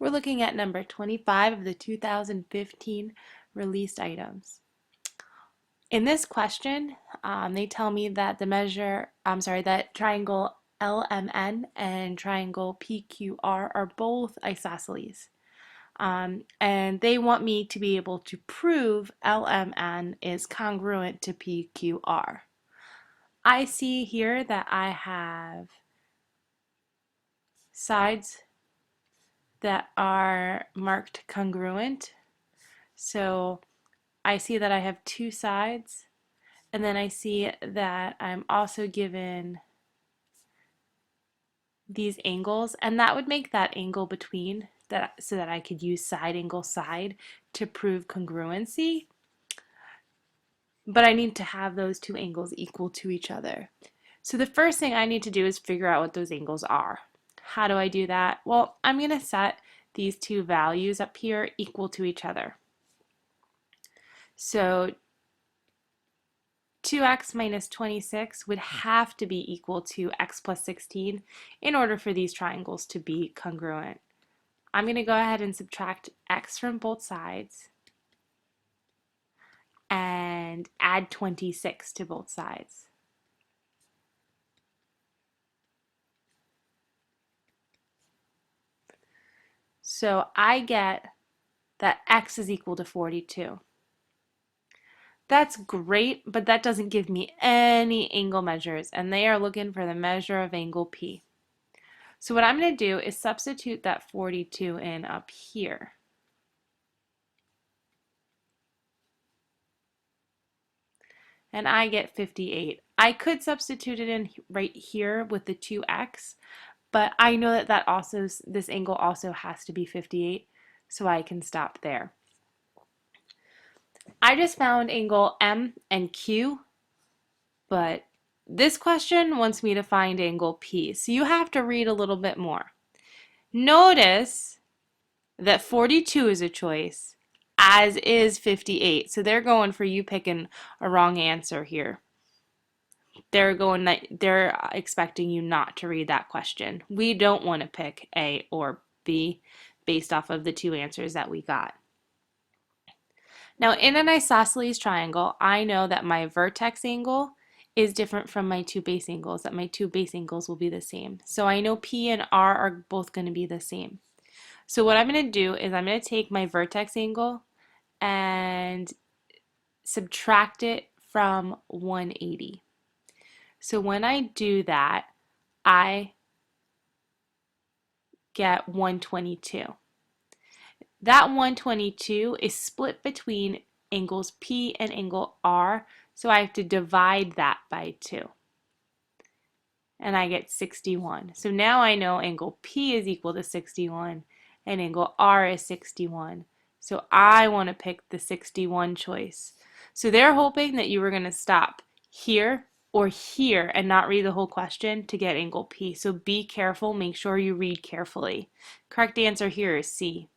We're looking at number 25 of the 2015 released items. In this question, they tell me that that triangle LMN and triangle PQR are both isosceles. And they want me to be able to prove LMN is congruent to PQR. I see here that I have sides that are marked congruent. So I see that I have two sides, and then I see that I'm also given these angles, and that would make that angle between that so that I could use side angle side to prove congruency. But I need to have those two angles equal to each other. So the first thing I need to do is figure out what those angles are. How do I do that? Well, I'm going to set these two values up here equal to each other. So 2x minus 26 would have to be equal to x plus 16 in order for these triangles to be congruent. I'm going to go ahead and subtract x from both sides and add 26 to both sides. So I get that x is equal to 42. That's great, but that doesn't give me any angle measures, and they are looking for the measure of angle P. So what I'm going to do is substitute that 42 in up here. And I get 58. I could substitute it in right here with the 2x, but I know that this angle also has to be 58, so I can stop there. I just found angle M and Q, but this question wants me to find angle P, so you have to read a little bit more. Notice that 42 is a choice, as is 58, so they're going for you picking a wrong answer here. They're expecting you not to read that question. We don't want to pick A or B based off of the two answers that we got. Now, in an isosceles triangle, I know that my vertex angle is different from my two base angles, that my two base angles will be the same. So I know P and R are both going to be the same. So what I'm going to do is I'm going to take my vertex angle and subtract it from 180. So when I do that, I get 122. That 122 is split between angles P and angle R, so I have to divide that by 2. And I get 61. So now I know angle P is equal to 61 and angle R is 61. So I want to pick the 61 choice. So they're hoping that you were going to stop here or here and not read the whole question to get angle P. So be careful, make sure you read carefully. Correct answer here is C.